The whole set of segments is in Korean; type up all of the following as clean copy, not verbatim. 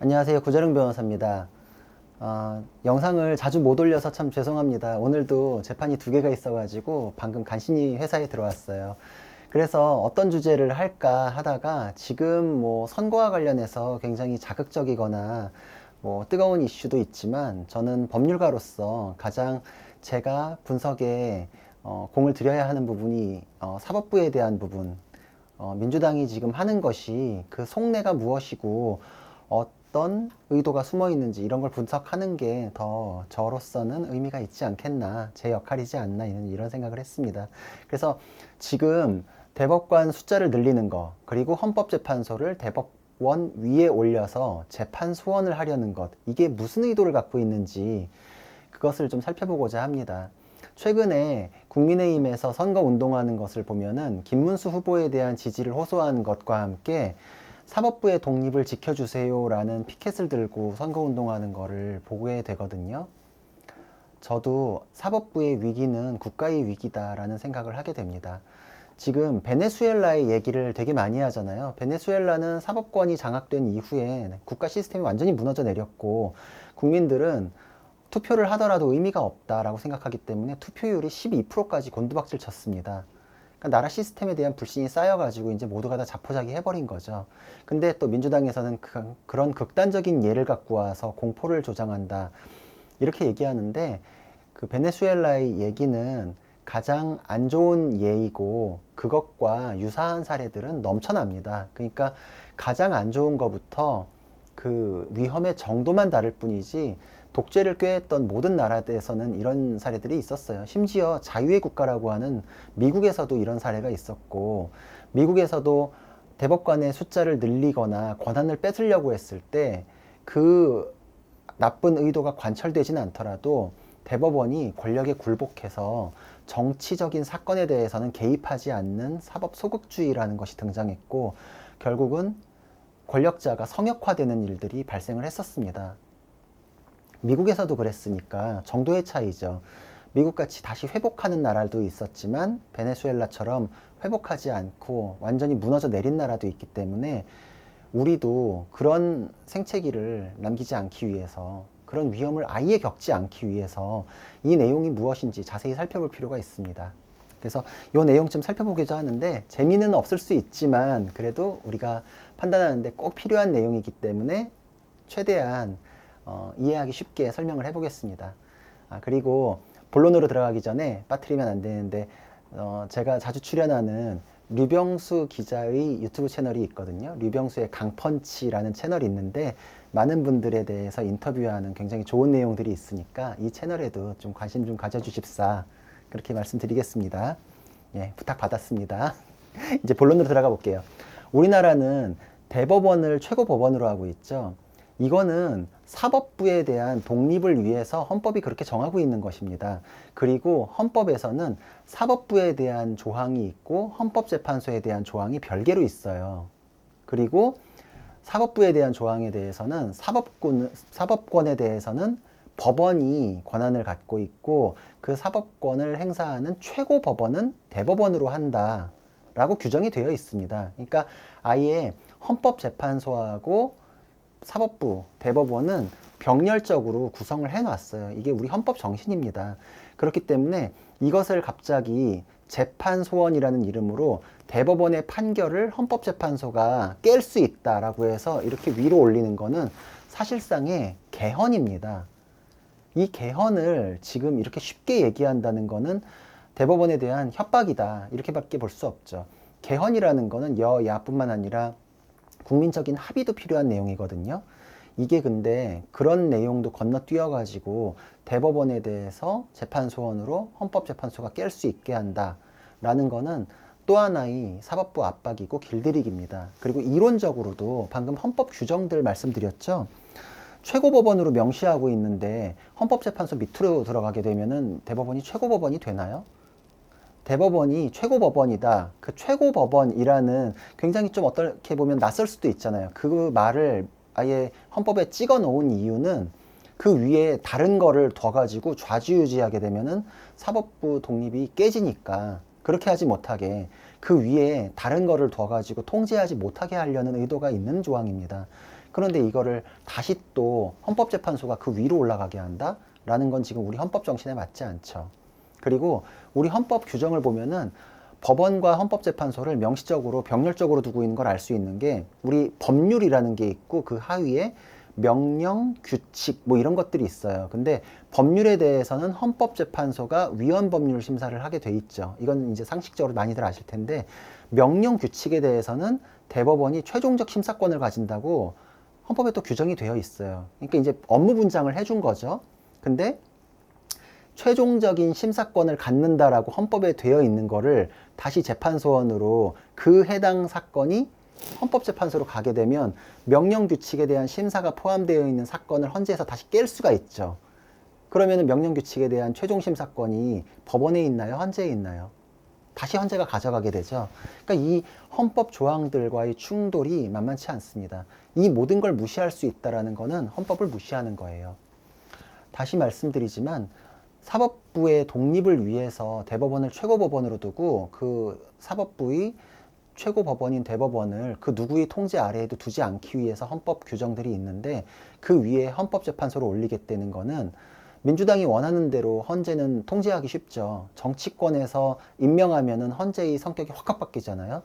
안녕하세요. 구자룡 변호사입니다. 영상을 자주 못 올려서 참 죄송합니다. 오늘도 재판이 두 개가 있어가지고 방금 간신히 회사에 들어왔어요. 그래서 어떤 주제를 할까 하다가 지금 뭐 선거와 관련해서 굉장히 자극적이거나 뭐 뜨거운 이슈도 있지만 저는 법률가로서 가장 제가 분석에 공을 들여야 하는 부분이 사법부에 대한 부분, 민주당이 지금 하는 것이 그 속내가 무엇이고 어떤 의도가 숨어 있는지 이런 걸 분석하는 게 더 저로서는 의미가 있지 않겠나, 제 역할이지 않나 이런 생각을 했습니다. 그래서 지금 대법관 숫자를 늘리는 거, 그리고 헌법재판소를 대법원 위에 올려서 재판 소원을 하려는 것, 이게 무슨 의도를 갖고 있는지 그것을 좀 살펴보고자 합니다. 최근에 국민의힘에서 선거 운동하는 것을 보면은 김문수 후보에 대한 지지를 호소하는 것과 함께 사법부의 독립을 지켜주세요라는 피켓을 들고 선거 운동하는 거를 보게 되거든요. 저도 사법부의 위기는 국가의 위기다라는 생각을 하게 됩니다. 지금 베네수엘라의 얘기를 되게 많이 하잖아요. 베네수엘라는 사법권이 장악된 이후에 국가 시스템이 완전히 무너져 내렸고 국민들은 투표를 하더라도 의미가 없다라고 생각하기 때문에 투표율이 12%까지 곤두박질 쳤습니다. 그러니까 나라 시스템에 대한 불신이 쌓여가지고 이제 모두가 다 자포자기 해버린 거죠. 근데 또 민주당에서는 그런 극단적인 예를 갖고 와서 공포를 조장한다 이렇게 얘기하는데, 그 베네수엘라의 얘기는 가장 안 좋은 예이고 그것과 유사한 사례들은 넘쳐납니다. 그러니까 가장 안 좋은 것부터 그 위험의 정도만 다를 뿐이지 독재를 꾀했던 모든 나라에서는 이런 사례들이 있었어요. 심지어 자유의 국가라고 하는 미국에서도 이런 사례가 있었고, 미국에서도 대법관의 숫자를 늘리거나 권한을 뺏으려고 했을 때 그 나쁜 의도가 관철되지는 않더라도 대법원이 권력에 굴복해서 정치적인 사건에 대해서는 개입하지 않는 사법 소극주의라는 것이 등장했고, 결국은 권력자가 성역화되는 일들이 발생을 했었습니다. 미국에서도 그랬으니까 정도의 차이죠. 미국같이 다시 회복하는 나라도 있었지만 베네수엘라처럼 회복하지 않고 완전히 무너져 내린 나라도 있기 때문에 우리도 그런 생채기를 남기지 않기 위해서, 그런 위험을 아예 겪지 않기 위해서 이 내용이 무엇인지 자세히 살펴볼 필요가 있습니다. 그래서 이 내용 좀 살펴보고자 하는데, 재미는 없을 수 있지만 그래도 우리가 판단하는데 꼭 필요한 내용이기 때문에 최대한 이해하기 쉽게 설명을 해보겠습니다. 그리고 본론으로 들어가기 전에 빠뜨리면 안 되는데, 제가 자주 출연하는 류병수 기자의 유튜브 채널이 있거든요. 류병수의 강펀치라는 채널이 있는데 많은 분들에 대해서 인터뷰하는 굉장히 좋은 내용들이 있으니까 이 채널에도 좀 관심 좀 가져주십사, 그렇게 말씀드리겠습니다. 예, 부탁받았습니다. 이제 본론으로 들어가 볼게요. 우리나라는 대법원을 최고법원으로 하고 있죠. 이거는 사법부에 대한 독립을 위해서 헌법이 그렇게 정하고 있는 것입니다. 그리고 헌법에서는 사법부에 대한 조항이 있고 헌법재판소에 대한 조항이 별개로 있어요. 그리고 사법부에 대한 조항에 대해서는 사법권에 대해서는 법원이 권한을 갖고 있고, 그 사법권을 행사하는 최고법원은 대법원으로 한다라고 규정이 되어 있습니다. 그러니까 아예 헌법재판소하고 사법부, 대법원은 병렬적으로 구성을 해놨어요. 이게 우리 헌법 정신입니다. 그렇기 때문에 이것을 갑자기 재판소원이라는 이름으로 대법원의 판결을 헌법재판소가 깰 수 있다라고 해서 이렇게 위로 올리는 거는 사실상의 개헌입니다. 이 개헌을 지금 이렇게 쉽게 얘기한다는 거는 대법원에 대한 협박이다, 이렇게밖에 볼 수 없죠. 개헌이라는 거는 여야뿐만 아니라 국민적인 합의도 필요한 내용이거든요. 이게 근데 그런 내용도 건너뛰어 가지고 대법원에 대해서 재판소원으로 헌법재판소가 깰 수 있게 한다라는 거는 또 하나의 사법부 압박이고 길들이기입니다. 그리고 이론적으로도 방금 헌법 규정들 말씀드렸죠. 최고법원으로 명시하고 있는데 헌법재판소 밑으로 들어가게 되면은 대법원이 최고법원이 되나요? 대법원이 최고법원이다. 그 최고법원이라는 굉장히 좀 어떻게 보면 낯설 수도 있잖아요. 그 말을 아예 헌법에 찍어 놓은 이유는 그 위에 다른 거를 둬가지고 좌지우지하게 되면은 사법부 독립이 깨지니까, 그렇게 하지 못하게 그 위에 다른 거를 둬가지고 통제하지 못하게 하려는 의도가 있는 조항입니다. 그런데 이거를 다시 또 헌법재판소가 그 위로 올라가게 한다라는 건 지금 우리 헌법 정신에 맞지 않죠. 그리고 우리 헌법 규정을 보면은 법원과 헌법재판소를 명시적으로 병렬적으로 두고 있는 걸 알 수 있는 게 우리 법률이라는 게 있고 그 하위에 명령, 규칙 뭐 이런 것들이 있어요. 근데 법률에 대해서는 헌법재판소가 위헌법률 심사를 하게 돼 있죠. 이건 이제 상식적으로 많이들 아실 텐데 명령, 규칙에 대해서는 대법원이 최종적 심사권을 가진다고 헌법에 또 규정이 되어 있어요. 그러니까 이제 업무 분장을 해준 거죠. 근데 최종적인 심사권을 갖는다라고 헌법에 되어 있는 거를 다시 재판소원으로 그 해당 사건이 헌법재판소로 가게 되면 명령규칙에 대한 심사가 포함되어 있는 사건을 헌재에서 다시 깰 수가 있죠. 그러면 명령규칙에 대한 최종심사권이 법원에 있나요? 헌재에 있나요? 다시 헌재가 가져가게 되죠. 그러니까 이 헌법 조항들과의 충돌이 만만치 않습니다. 이 모든 걸 무시할 수 있다는 것은 헌법을 무시하는 거예요. 다시 말씀드리지만 사법부의 독립을 위해서 대법원을 최고법원으로 두고 그 사법부의 최고법원인 대법원을 그 누구의 통제 아래에도 두지 않기 위해서 헌법 규정들이 있는데 그 위에 헌법재판소를 올리겠다는 거는 민주당이 원하는 대로 헌재는 통제하기 쉽죠. 정치권에서 임명하면은 헌재의 성격이 확확 바뀌잖아요.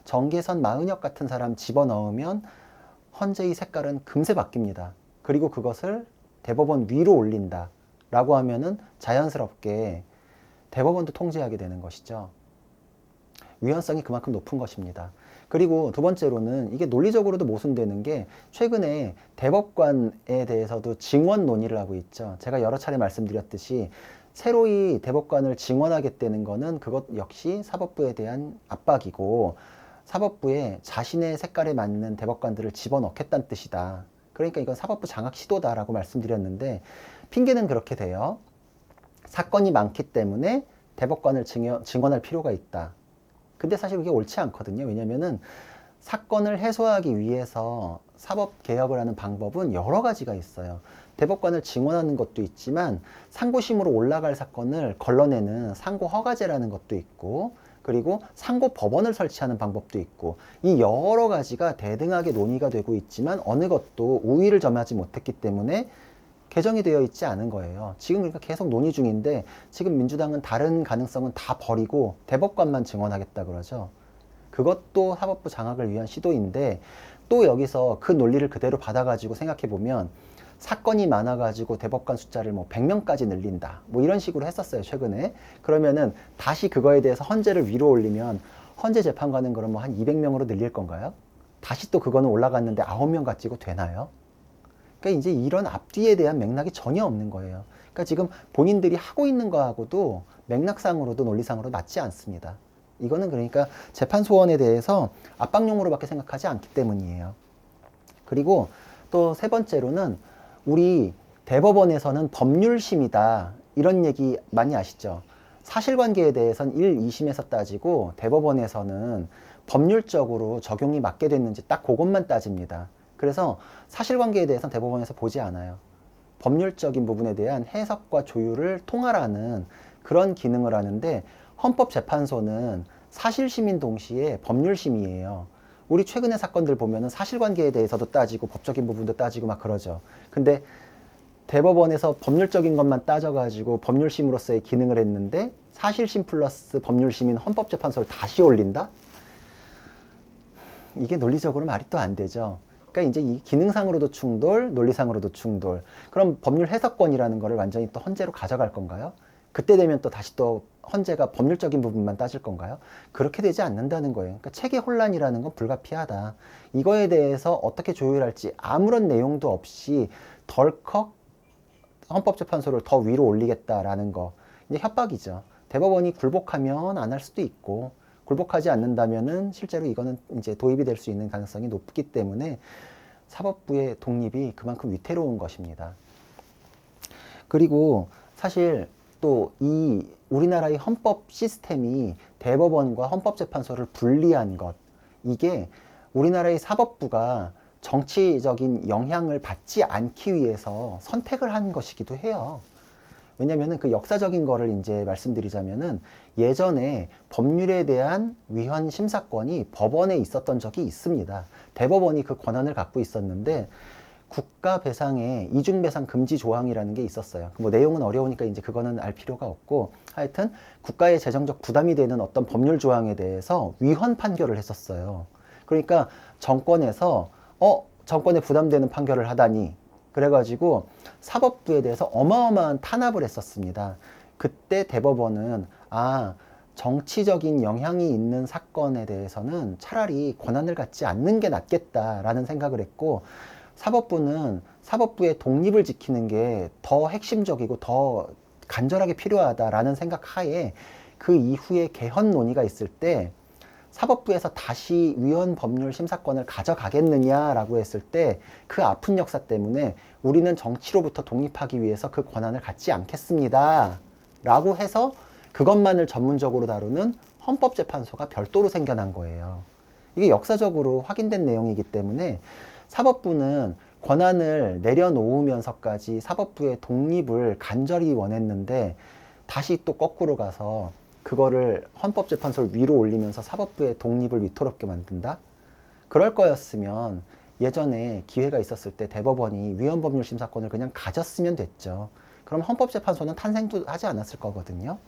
정계선 마은혁 같은 사람 집어넣으면 헌재의 색깔은 금세 바뀝니다. 그리고 그것을 대법원 위로 올린다 라고 하면은 자연스럽게 대법원도 통제하게 되는 것이죠. 위헌성이 그만큼 높은 것입니다. 그리고 두 번째로는 이게 논리적으로도 모순되는 게 최근에 대법관에 대해서도 증원 논의를 하고 있죠. 제가 여러 차례 말씀드렸듯이 새로이 대법관을 증원하겠다는 거는 그것 역시 사법부에 대한 압박이고 사법부에 자신의 색깔에 맞는 대법관들을 집어넣겠다는 뜻이다. 그러니까 이건 사법부 장악 시도다라고 말씀드렸는데 핑계는 그렇게 돼요. 사건이 많기 때문에 대법관을 증원할 필요가 있다. 근데 사실 그게 옳지 않거든요. 왜냐면은 사건을 해소하기 위해서 사법개혁을 하는 방법은 여러 가지가 있어요. 대법관을 증원하는 것도 있지만 상고심으로 올라갈 사건을 걸러내는 상고허가제라는 것도 있고 그리고 상고법원을 설치하는 방법도 있고 이 여러 가지가 대등하게 논의가 되고 있지만 어느 것도 우위를 점하지 못했기 때문에 개정이 되어 있지 않은 거예요. 지금 그러니까 계속 논의 중인데 지금 민주당은 다른 가능성은 다 버리고 대법관만 증원하겠다 그러죠. 그것도 사법부 장악을 위한 시도인데 또 여기서 그 논리를 그대로 받아가지고 생각해보면 사건이 많아가지고 대법관 숫자를 뭐 100명까지 늘린다. 뭐 이런 식으로 했었어요, 최근에. 그러면은 다시 그거에 대해서 헌재를 위로 올리면 헌재 재판관은 그럼 뭐 한 200명으로 늘릴 건가요? 다시 또 그거는 올라갔는데 9명 가지고 되나요? 그러니까 이제 이런 앞뒤에 대한 맥락이 전혀 없는 거예요. 그러니까 지금 본인들이 하고 있는 거하고도 맥락상으로도 논리상으로 맞지 않습니다. 이거는 그러니까 재판소원에 대해서 압박용으로밖에 생각하지 않기 때문이에요. 그리고 또 세 번째로는 우리 대법원에서는 법률심이다. 이런 얘기 많이 아시죠? 사실관계에 대해서는 1, 2심에서 따지고 대법원에서는 법률적으로 적용이 맞게 됐는지 딱 그것만 따집니다. 그래서 사실관계에 대해서는 대법원에서 보지 않아요. 법률적인 부분에 대한 해석과 조율을 통할하는 그런 기능을 하는데 헌법재판소는 사실심인 동시에 법률심이에요. 우리 최근의 사건들 보면은 사실관계에 대해서도 따지고 법적인 부분도 따지고 막 그러죠. 근데 대법원에서 법률적인 것만 따져가지고 법률심으로서의 기능을 했는데 사실심 플러스 법률심인 헌법재판소를 다시 올린다? 이게 논리적으로 말이 또 안 되죠. 그러니까 이제 이 기능상으로도 충돌, 논리상으로도 충돌. 그럼 법률 해석권이라는 거를 완전히 또 헌재로 가져갈 건가요? 그때 되면 또 다시 또 헌재가 법률적인 부분만 따질 건가요? 그렇게 되지 않는다는 거예요. 그러니까 체계 혼란이라는 건 불가피하다. 이거에 대해서 어떻게 조율할지 아무런 내용도 없이 덜컥 헌법재판소를 더 위로 올리겠다라는 거. 이제 협박이죠. 대법원이 굴복하면 안 할 수도 있고 굴복하지 않는다면은 실제로 이거는 이제 도입이 될 수 있는 가능성이 높기 때문에 사법부의 독립이 그만큼 위태로운 것입니다. 그리고 사실 또 이 우리나라의 헌법 시스템이 대법원과 헌법재판소를 분리한 것, 이게 우리나라의 사법부가 정치적인 영향을 받지 않기 위해서 선택을 한 것이기도 해요. 왜냐면은 그 역사적인 거를 이제 말씀드리자면은 예전에 법률에 대한 위헌 심사권이 법원에 있었던 적이 있습니다. 대법원이 그 권한을 갖고 있었는데 국가 배상에 이중 배상 금지 조항이라는 게 있었어요. 뭐 내용은 어려우니까 이제 그거는 알 필요가 없고, 하여튼 국가의 재정적 부담이 되는 어떤 법률 조항에 대해서 위헌 판결을 했었어요. 그러니까 정권에서 정권에 부담되는 판결을 하다니, 그래가지고 사법부에 대해서 어마어마한 탄압을 했었습니다. 그때 대법원은 정치적인 영향이 있는 사건에 대해서는 차라리 권한을 갖지 않는 게 낫겠다라는 생각을 했고, 사법부는 사법부의 독립을 지키는 게 더 핵심적이고 더 간절하게 필요하다라는 생각 하에 그 이후에 개헌 논의가 있을 때 사법부에서 다시 위헌 법률 심사권을 가져가겠느냐라고 했을 때 그 아픈 역사 때문에 우리는 정치로부터 독립하기 위해서 그 권한을 갖지 않겠습니다 라고 해서 그것만을 전문적으로 다루는 헌법재판소가 별도로 생겨난 거예요. 이게 역사적으로 확인된 내용이기 때문에 사법부는 권한을 내려놓으면서까지 사법부의 독립을 간절히 원했는데 다시 또 거꾸로 가서 그거를 헌법재판소를 위로 올리면서 사법부의 독립을 위태롭게 만든다? 그럴 거였으면 예전에 기회가 있었을 때 대법원이 위헌법률 심사권을 그냥 가졌으면 됐죠. 그럼 헌법재판소는 탄생도 하지 않았을 거거든요.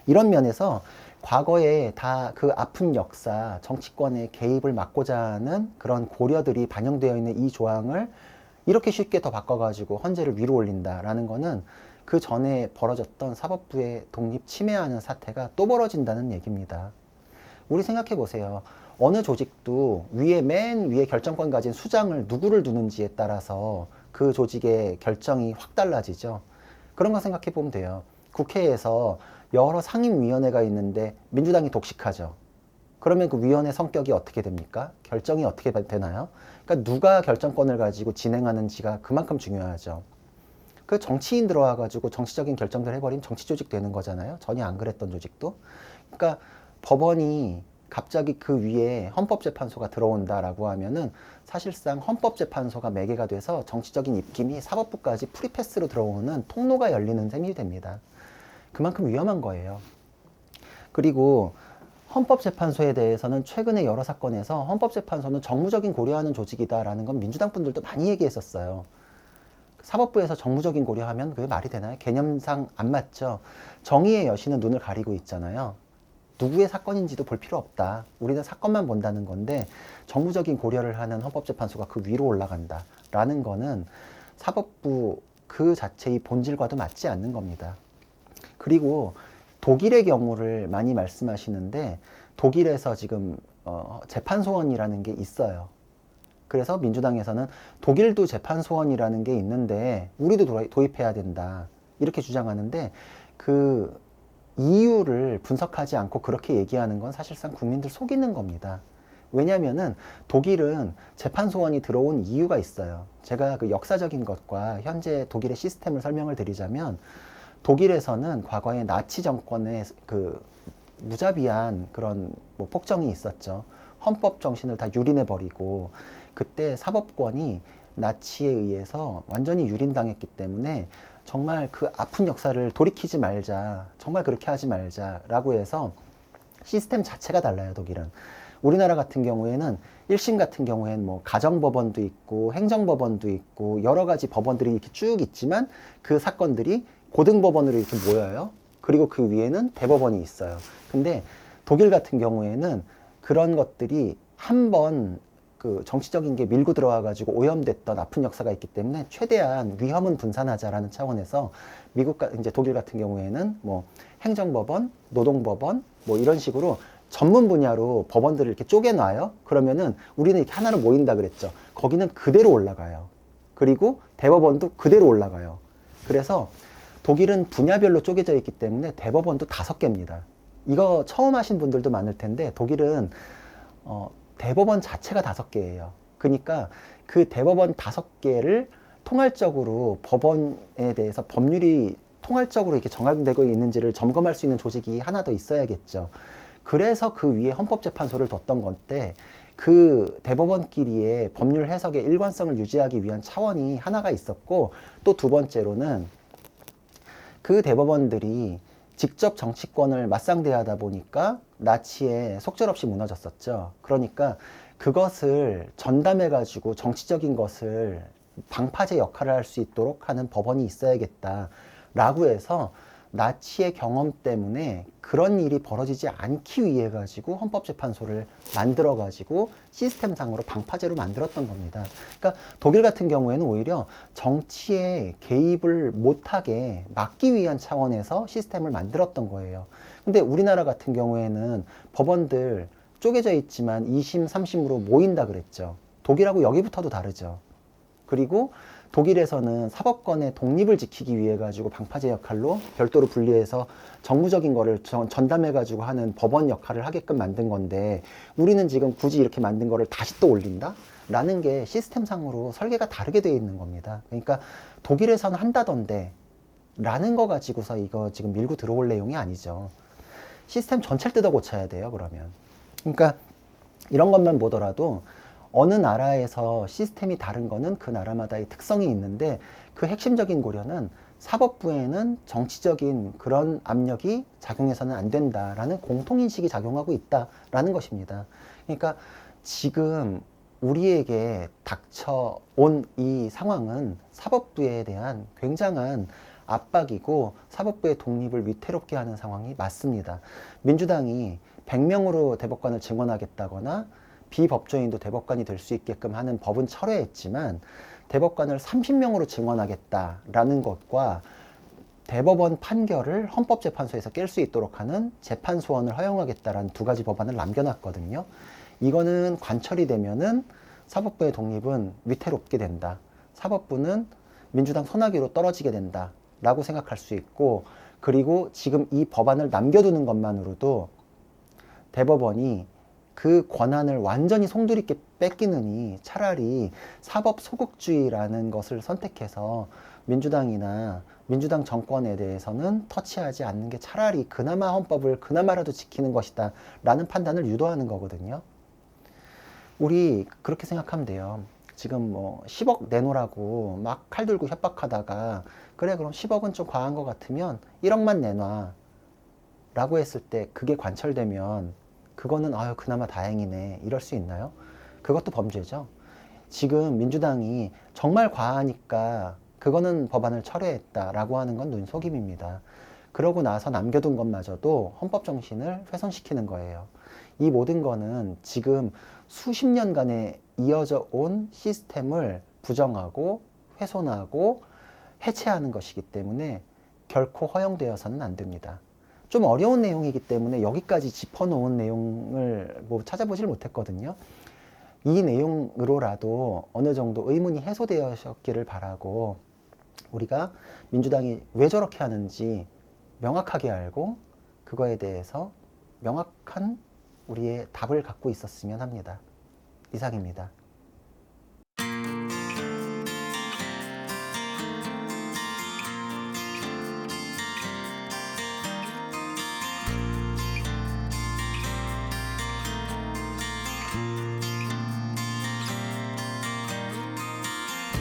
이런 면에서 과거에 다 그 아픈 역사, 정치권의 개입을 막고자 하는 그런 고려들이 반영되어 있는 이 조항을 이렇게 쉽게 더 바꿔가지고 헌재를 위로 올린다라는 거는 그 전에 벌어졌던 사법부의 독립 침해하는 사태가 또 벌어진다는 얘기입니다. 우리 생각해 보세요. 어느 조직도 맨 위에 결정권 가진 수장을 누구를 두는지에 따라서 그 조직의 결정이 확 달라지죠. 그런 거 생각해 보면 돼요. 국회에서 여러 상임위원회가 있는데 민주당이 독식하죠. 그러면 그 위원회 성격이 어떻게 됩니까? 결정이 어떻게 되나요? 그러니까 누가 결정권을 가지고 진행하는지가 그만큼 중요하죠. 그 정치인 들어와가지고 정치적인 결정들 해버리면 정치 조직 되는 거잖아요. 전혀 안 그랬던 조직도. 그러니까 법원이 갑자기 그 위에 헌법재판소가 들어온다라고 하면은 사실상 헌법재판소가 매개가 돼서 정치적인 입김이 사법부까지 프리패스로 들어오는 통로가 열리는 셈이 됩니다. 그만큼 위험한 거예요. 그리고 헌법재판소에 대해서는 최근에 여러 사건에서 헌법재판소는 정무적인 고려하는 조직이다라는 건 민주당 분들도 많이 얘기했었어요. 사법부에서 정무적인 고려하면 그게 말이 되나요? 개념상 안 맞죠. 정의의 여신은 눈을 가리고 있잖아요. 누구의 사건인지도 볼 필요 없다. 우리는 사건만 본다는 건데 정무적인 고려를 하는 헌법재판소가 그 위로 올라간다라는 거는 사법부 그 자체의 본질과도 맞지 않는 겁니다. 그리고 독일의 경우를 많이 말씀하시는데 독일에서 지금 재판소원이라는 게 있어요. 그래서 민주당에서는 독일도 재판소원이라는 게 있는데 우리도 도입해야 된다 이렇게 주장하는데 그 이유를 분석하지 않고 그렇게 얘기하는 건 사실상 국민들 속이는 겁니다. 왜냐면은 독일은 재판소원이 들어온 이유가 있어요. 제가 그 역사적인 것과 현재 독일의 시스템을 설명을 드리자면 독일에서는 과거에 나치 정권의 그 무자비한 그런 뭐 폭정이 있었죠. 헌법 정신을 다 유린해버리고 그때 사법권이 나치에 의해서 완전히 유린당했기 때문에 정말 그 아픈 역사를 돌이키지 말자, 정말 그렇게 하지 말자라고 해서 시스템 자체가 달라요, 독일은. 우리나라 같은 경우에는 1심 같은 경우에는 뭐 가정법원도 있고 행정법원도 있고 여러 가지 법원들이 이렇게 쭉 있지만 그 사건들이 고등법원으로 이렇게 모여요. 그리고 그 위에는 대법원이 있어요. 근데 독일 같은 경우에는 그런 것들이 한번 그 정치적인 게 밀고 들어와가지고 오염됐던 아픈 역사가 있기 때문에 최대한 위험은 분산하자라는 차원에서 이제 독일 같은 경우에는 뭐 행정법원, 노동법원 뭐 이런 식으로 전문 분야로 법원들을 이렇게 쪼개놔요. 그러면은 우리는 이렇게 하나로 모인다 그랬죠. 거기는 그대로 올라가요. 그리고 대법원도 그대로 올라가요. 그래서 독일은 분야별로 쪼개져 있기 때문에 대법원도 5개입니다. 이거 처음 하신 분들도 많을 텐데 독일은 대법원 자체가 5개예요. 그러니까 그 대법원 5개를 통할적으로 법원에 대해서 법률이 통할적으로 이렇게 정합되고 있는지를 점검할 수 있는 조직이 하나 더 있어야겠죠. 그래서 그 위에 헌법재판소를 뒀던 건데 그 대법원끼리의 법률 해석의 일관성을 유지하기 위한 차원이 하나가 있었고 또 두 번째로는 그 대법원들이 직접 정치권을 맞상대하다 보니까 나치에 속절없이 무너졌었죠. 그러니까 그것을 전담해가지고 정치적인 것을 방파제 역할을 할 수 있도록 하는 법원이 있어야겠다라고 해서 나치의 경험 때문에 그런 일이 벌어지지 않기 위해 가지고 헌법재판소를 만들어 가지고 시스템상으로 방파제로 만들었던 겁니다. 그러니까 독일 같은 경우에는 오히려 정치에 개입을 못하게 막기 위한 차원에서 시스템을 만들었던 거예요. 근데 우리나라 같은 경우에는 법원들 쪼개져 있지만 2심, 3심으로 모인다 그랬죠. 독일하고 여기부터도 다르죠. 그리고 독일에서는 사법권의 독립을 지키기 위해 가지고 방파제 역할로 별도로 분리해서 정무적인 거를 전담해 가지고 하는 법원 역할을 하게끔 만든 건데, 우리는 지금 굳이 이렇게 만든 거를 다시 또 올린다? 라는 게 시스템상으로 설계가 다르게 되어 있는 겁니다. 그러니까 독일에서는 한다던데 라는 거 가지고서 이거 지금 밀고 들어올 내용이 아니죠. 시스템 전체를 뜯어 고쳐야 돼요, 그러면. 그러니까 이런 것만 보더라도 어느 나라에서 시스템이 다른 거는 그 나라마다의 특성이 있는데, 그 핵심적인 고려는 사법부에는 정치적인 그런 압력이 작용해서는 안 된다라는 공통인식이 작용하고 있다라는 것입니다. 그러니까 지금 우리에게 닥쳐온 이 상황은 사법부에 대한 굉장한 압박이고 사법부의 독립을 위태롭게 하는 상황이 맞습니다. 민주당이 100명으로 대법관을 증원하겠다거나 비법조인도 대법관이 될 수 있게끔 하는 법은 철회했지만, 대법관을 30명으로 증원하겠다라는 것과 대법원 판결을 헌법재판소에서 깰 수 있도록 하는 재판소원을 허용하겠다라는 두 가지 법안을 남겨놨거든요. 이거는 관철이 되면은 사법부의 독립은 위태롭게 된다. 사법부는 민주당 손아귀로 떨어지게 된다. 라고 생각할 수 있고, 그리고 지금 이 법안을 남겨두는 것만으로도 대법원이 그 권한을 완전히 송두리째 뺏기느니 차라리 사법 소극주의라는 것을 선택해서 민주당이나 민주당 정권에 대해서는 터치하지 않는 게 차라리 그나마 헌법을 그나마라도 지키는 것이다 라는 판단을 유도하는 거거든요. 우리 그렇게 생각하면 돼요. 지금 뭐 10억 내놓으라고 막 칼 들고 협박하다가, 그래 그럼 10억은 좀 과한 것 같으면 1억만 내놔 라고 했을 때 그게 관철되면 그거는 아유 그나마 다행이네 이럴 수 있나요? 그것도 범죄죠. 지금 민주당이 정말 과하니까 그거는 법안을 철회했다라고 하는 건 눈속임입니다. 그러고 나서 남겨둔 것마저도 헌법 정신을 훼손시키는 거예요. 이 모든 거는 지금 수십 년간에 이어져 온 시스템을 부정하고 훼손하고 해체하는 것이기 때문에 결코 허용되어서는 안 됩니다. 좀 어려운 내용이기 때문에 여기까지 짚어놓은 내용을 뭐 찾아보질 못했거든요. 이 내용으로라도 어느 정도 의문이 해소되었기를 바라고, 우리가 민주당이 왜 저렇게 하는지 명확하게 알고 그거에 대해서 명확한 우리의 답을 갖고 있었으면 합니다. 이상입니다.